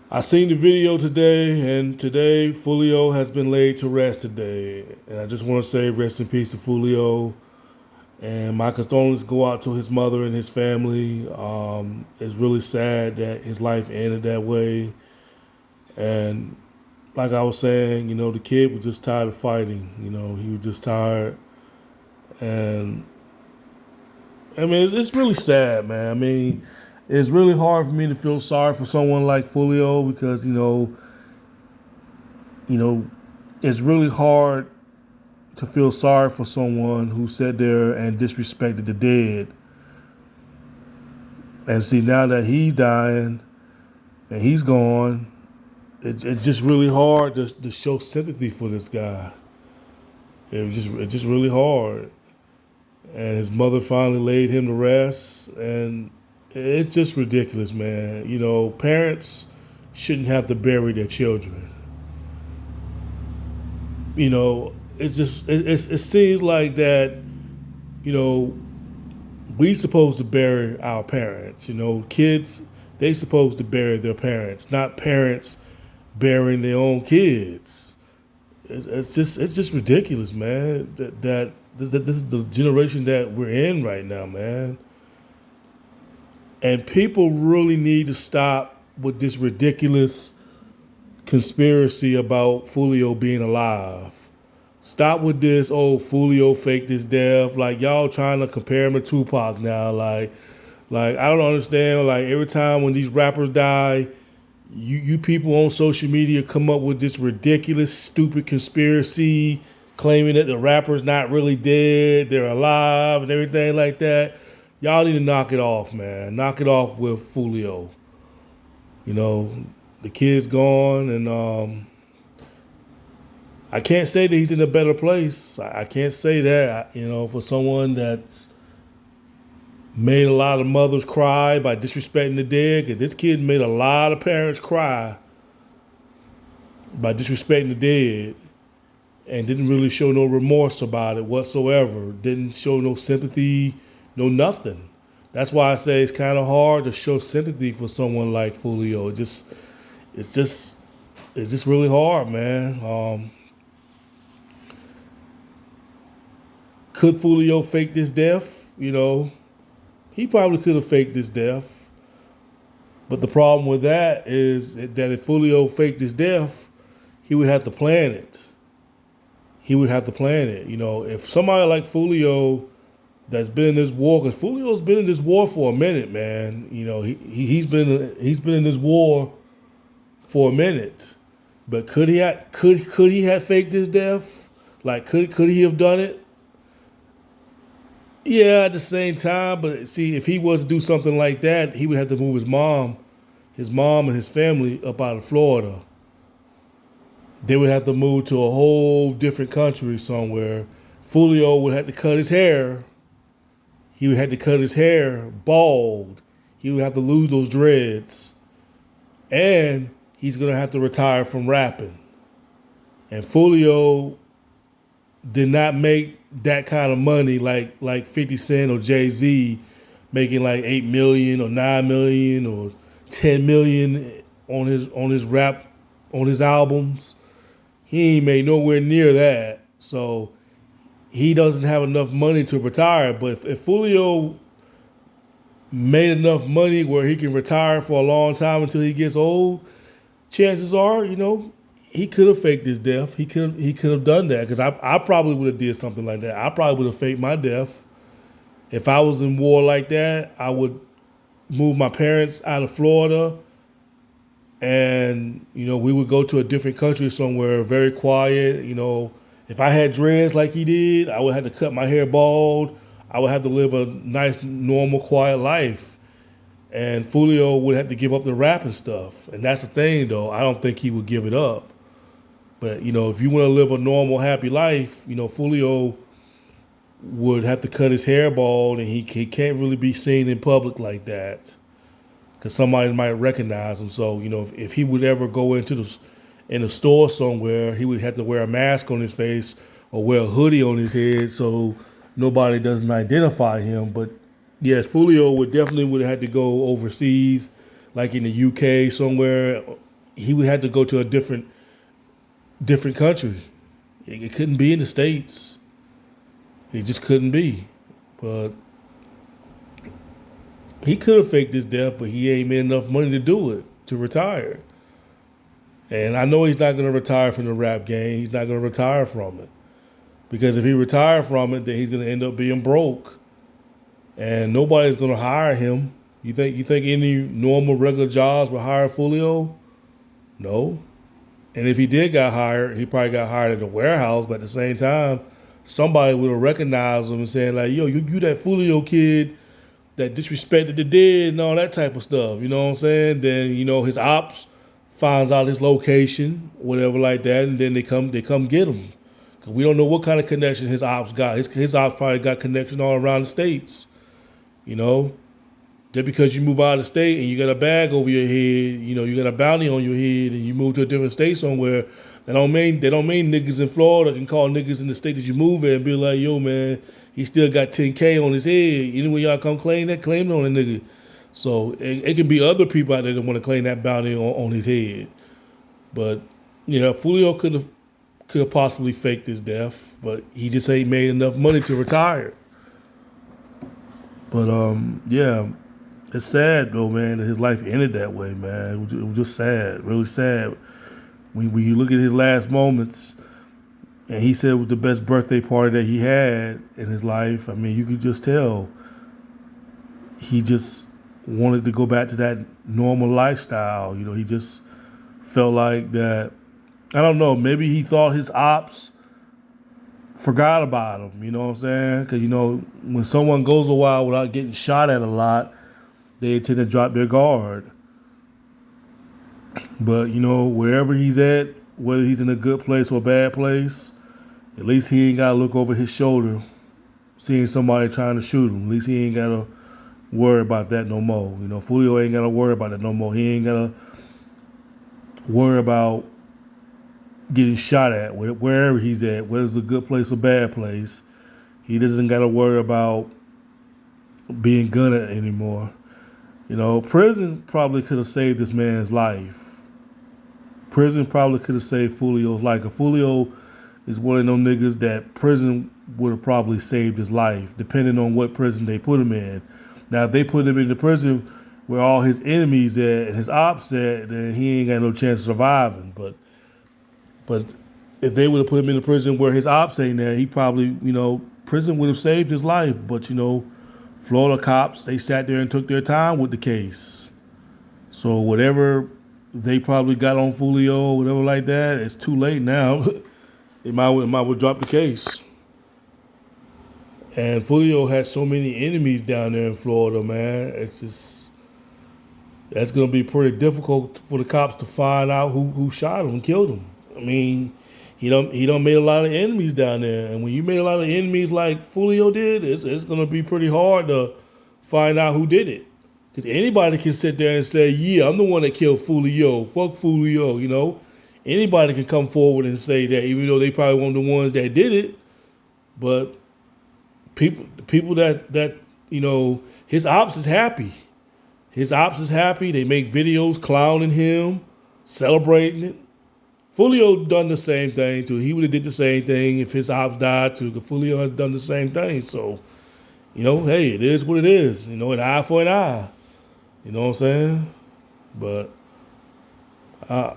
I seen the video today, and today Foolio has been laid to rest today. And I just want to say rest in peace to Foolio. And my condolences go out to his mother and his family. It's really sad that his life ended that way. And like I was saying, the kid was just tired of fighting. He was just tired. And I mean, it's really sad, man. I mean, it's really hard for me to feel sorry for someone like Fulio because you know, it's really hard to feel sorry for someone who sat there and disrespected the dead. And see, now that he's dying and he's gone, it's just really hard to show sympathy for this guy. It's just really hard. And his mother finally laid him to rest, and it's just ridiculous, man. Parents shouldn't have to bury their children. It seems like that. You know, we supposed to bury our parents. Kids they supposed to bury their parents, not parents burying their own kids. It's just ridiculous, man. That this is the generation that we're in right now, man. And people really need to stop with this ridiculous conspiracy about Fulio being alive. Stop with this, oh, Fulio faked his death. Like, y'all trying to compare him to Tupac now. Like I don't understand. Like, every time when these rappers die, you people on social media come up with this ridiculous, stupid conspiracy claiming that the rapper's not really dead, they're alive, and everything like that. Y'all need to knock it off, man. Knock it off with Fulio. You know, the kid's gone, and I can't say that he's in a better place. I can't say that. For someone that's made a lot of mothers cry by disrespecting the dead. 'Cause this kid made a lot of parents cry by disrespecting the dead, and didn't really show no remorse about it whatsoever. Didn't show no sympathy, no nothing. That's why I say it's kind of hard to show sympathy for someone like Fulio. It's just, it's just really hard, man. Could Fulio fake this death? He probably could have faked this death. But the problem with that is that if Fulio faked his death, he would have to plan it. He would have to plan it. If somebody like Fulio that's been in this war, because Fulio's been in this war for a minute, man. He's been in this war for a minute. But could he have faked his death? Like, could he have done it? Yeah, at the same time, but see, if he was to do something like that, he would have to move his mom and his family up out of Florida. They would have to move to a whole different country somewhere. Fulio would have to cut his hair. He would have to cut his hair bald. He would have to lose those dreads. And he's going to have to retire from rapping. And Fulio did not make that kind of money like 50 Cent or Jay-Z making like 8 million or 9 million or 10 million on his rap on his albums. He ain't made nowhere near that. So he doesn't have enough money to retire. But if Fulio made enough money where he can retire for a long time until he gets old, chances are, he could have faked his death. He could have done that, because I probably would have did something like that. I probably would have faked my death. If I was in war like that, I would move my parents out of Florida, and we would go to a different country somewhere very quiet. If I had dreads like he did, I would have to cut my hair bald. I would have to live a nice, normal, quiet life. And Fulio would have to give up the rap and stuff. And that's the thing, though. I don't think he would give it up. But, if you want to live a normal, happy life, Fulio would have to cut his hair bald, and he can't really be seen in public like that, because somebody might recognize him. So, if he would ever go in a store somewhere, he would have to wear a mask on his face or wear a hoodie on his head so nobody doesn't identify him. But yes, Fulio would have had to go overseas, like in the UK somewhere, he would have to go to a different country. It couldn't be in the States. It just couldn't be. But he could have faked his death, but he ain't made enough money to do it, to retire. And I know he's not going to retire from the rap game. He's not going to retire from it. Because if he retire from it, then he's going to end up being broke. And nobody's going to hire him. You think any normal regular jobs would hire Foolio? No. And if he did got hired, he probably got hired at a warehouse, but at the same time, somebody would have recognized him and saying like, yo, you that Foolio kid that disrespected the dead and all that type of stuff. You know what I'm saying? Then, his ops finds out his location, whatever like that, and then they come get him. Cause we don't know what kind of connection his ops got. His ops probably got connection all around the states. Just because you move out of the state and you got a bag over your head, you got a bounty on your head, and you move to a different state somewhere, they don't mean niggas in Florida can call niggas in the state that you move in and be like, yo man, he still got 10K on his head. Anyway, y'all come claim it on a nigga. So it can be other people out there that want to claim that bounty on his head. But Foolio could have possibly faked his death, but he just ain't made enough money to retire. But yeah. It's sad though, man, that his life ended that way, man. It was just sad, really sad. When you look at his last moments, and he said it was the best birthday party that he had in his life. I mean, you could just tell he just wanted to go back to that normal lifestyle. He just felt like that. I don't know. Maybe he thought his ops forgot about him. You know what I'm saying? Because when someone goes a while without getting shot at a lot, they tend to drop their guard. But, wherever he's at, whether he's in a good place or a bad place, at least he ain't got to look over his shoulder seeing somebody trying to shoot him. At least he ain't got to worry about that no more. Foolio ain't got to worry about that no more. He ain't got to worry about getting shot at wherever he's at, whether it's a good place or bad place. He doesn't got to worry about being gunned at anymore. Prison probably could have saved this man's life. Prison probably could have saved Foolio's life. Foolio is one of them niggas that prison would have probably saved his life, depending on what prison they put him in. Now, if they put him into prison where all his enemies at and his ops at, then he ain't got no chance of surviving. But if they would have put him in the prison where his ops ain't there, he probably, prison would have saved his life. But, Florida cops, they sat there and took their time with the case. So whatever they probably got on Foolio, whatever like that, it's too late now. It might well drop the case. And Foolio had so many enemies down there in Florida, man. It's just, that's going to be pretty difficult for the cops to find out who shot him and killed him. I mean, he done made a lot of enemies down there. And when you made a lot of enemies like Foolio did, it's going to be pretty hard to find out who did it. Because anybody can sit there and say, yeah, I'm the one that killed Foolio. Fuck Foolio, Anybody can come forward and say that, even though they probably weren't the ones that did it. But people that his ops is happy. His ops is happy. They make videos clowning him, celebrating it. Foolio done the same thing too. He would have did the same thing if his ops died too. Because Foolio has done the same thing. So, hey, it is what it is. An eye for an eye. You know what I'm saying? But, like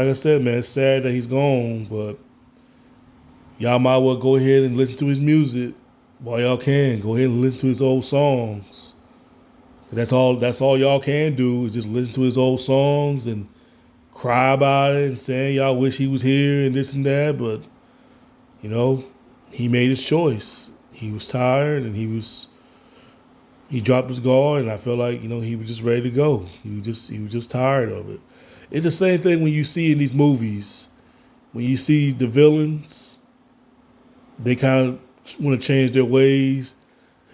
I said, man, it's sad that he's gone. But y'all might well go ahead and listen to his music while y'all can. Go ahead and listen to his old songs. 'Cause that's all y'all can do is just listen to his old songs and cry about it and saying y'all wish he was here and this and that, but he made his choice. He was tired and he dropped his guard, and I felt like he was just ready to go. He was just tired of it. It's the same thing when you see in these movies, when you see the villains, they kind of want to change their ways,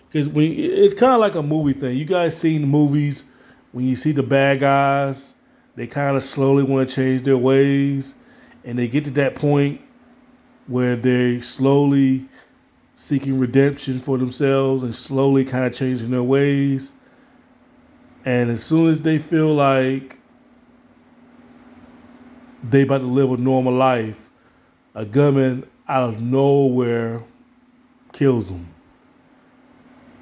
because it's kind of like a movie thing. You guys seen the movies when you see the bad guys. They kind of slowly want to change their ways, and they get to that point where they slowly seeking redemption for themselves and slowly kind of changing their ways. And as soon as they feel like they about to live a normal life. A gunman out of nowhere kills them.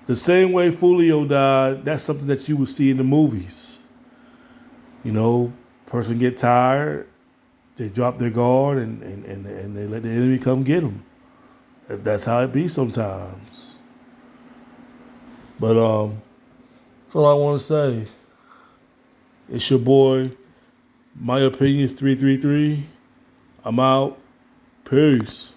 The same way Foolio died, that's something that you would see in the movies. You know, person get tired, they drop their guard, and they let the enemy come get them. That's how it be sometimes. But that's all I want to say. It's your boy, My Opinion 333. I'm out. Peace.